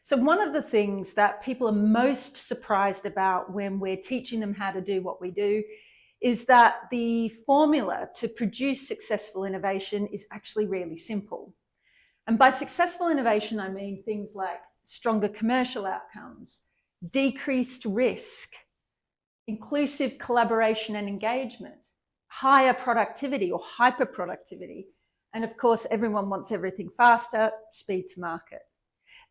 So one of the things that people are most surprised about when we're teaching them how to do what we do is that the formula to produce successful innovation is actually really simple. And by successful innovation, I mean things like stronger commercial outcomes, decreased risk, inclusive collaboration and engagement, higher productivity or hyper productivity, and of course, everyone wants everything faster, speed to market.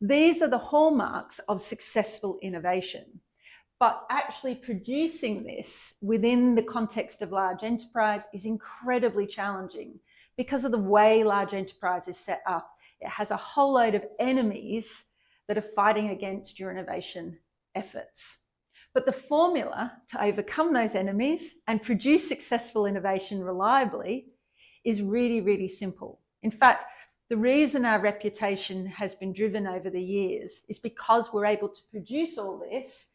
These are the hallmarks of successful innovation. But actually producing this within the context of large enterprise is incredibly challenging because of the way large enterprise is set up. It has a whole load of enemies that are fighting against your innovation efforts. But the formula to overcome those enemies and produce successful innovation reliably is really, really simple. In fact, the reason our reputation has been driven over the years is because we're able to produce all this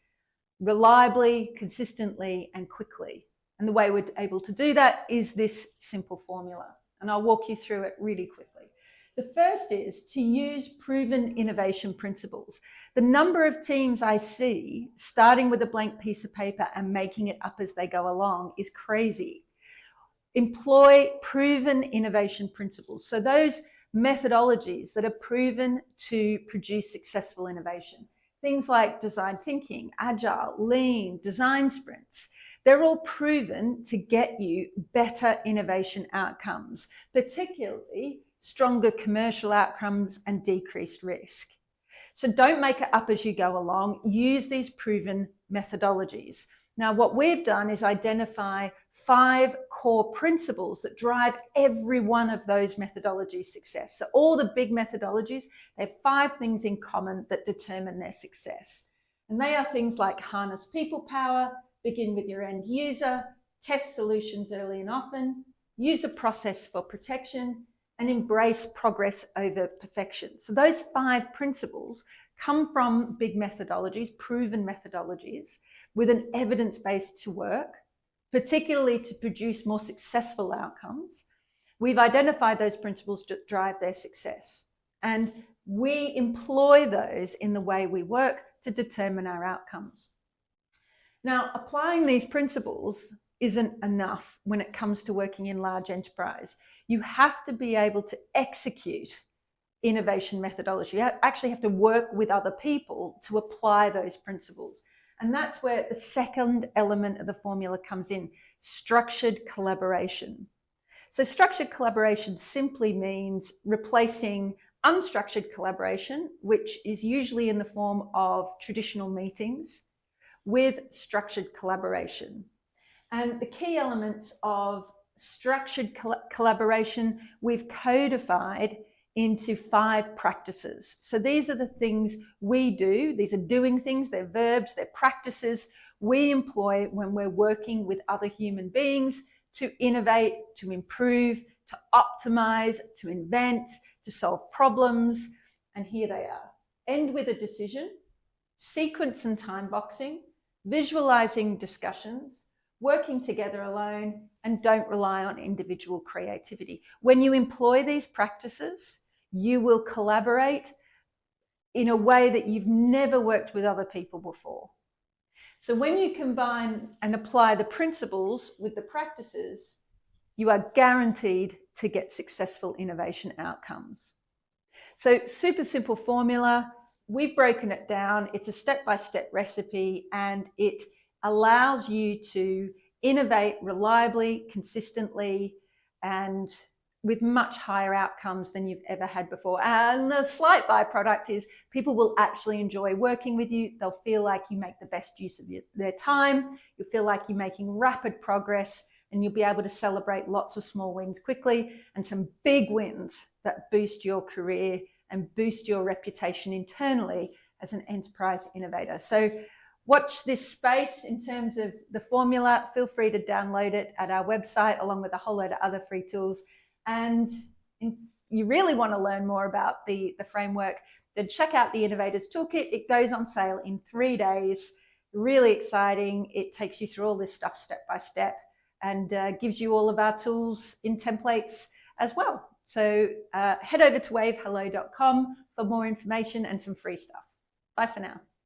reliably, consistently, and quickly. And the way we're able to do that is this simple formula. And I'll walk you through it really quickly. The first is to use proven innovation principles. The number of teams I see starting with a blank piece of paper and making it up as they go along is crazy. Employ proven innovation principles. So those methodologies that are proven to produce successful innovation. Things like design thinking, agile, lean, design sprints. They're all proven to get you better innovation outcomes, particularly stronger commercial outcomes and decreased risk. So don't make it up as you go along. Use these proven methodologies. Now, what we've done is identify 5 core principles that drive every one of those methodologies' success. So all the big methodologies, they have 5 things in common that determine their success. And they are things like harness people power, begin with your end user, test solutions early and often, use a process for protection, and embrace progress over perfection. So those 5 principles come from big methodologies, proven methodologies, with an evidence base to work, particularly to produce more successful outcomes. We've identified those principles that drive their success. And we employ those in the way we work to determine our outcomes. Now, applying these principles isn't enough when it comes to working in large enterprise. You have to be able to execute innovation methodology. You actually have to work with other people to apply those principles. And that's where the second element of the formula comes in, structured collaboration. So structured collaboration simply means replacing unstructured collaboration, which is usually in the form of traditional meetings, with structured collaboration. And the key elements of structured collaboration we've codified into 5 practices. So these are the things we do. These are doing things, they're verbs, they're practices we employ when we're working with other human beings to innovate, to improve, to optimize, to invent, to solve problems. And here they are. End with a decision, sequence and time boxing, visualizing discussions, working together alone, and don't rely on individual creativity. When you employ these practices, you will collaborate in a way that you've never worked with other people before. So when you combine and apply the principles with the practices, you are guaranteed to get successful innovation outcomes. So super simple formula. We've broken it down. It's a step-by-step recipe, and it allows you to innovate reliably, consistently, and with much higher outcomes than you've ever had before. And the slight byproduct is people will actually enjoy working with you. They'll feel like you make the best use of their time. You'll feel like you're making rapid progress, and you'll be able to celebrate lots of small wins quickly and some big wins that boost your career and boost your reputation internally as an enterprise innovator. So watch this space in terms of the formula. Feel free to download it at our website along with a whole load of other free tools. And if you really want to learn more about the framework, then check out the Innovators Toolkit. It goes on sale in 3 days. Really exciting. It takes you through all this stuff step by step and gives you all of our tools in templates as well. So head over to wayvhello.com for more information and some free stuff. Bye for now.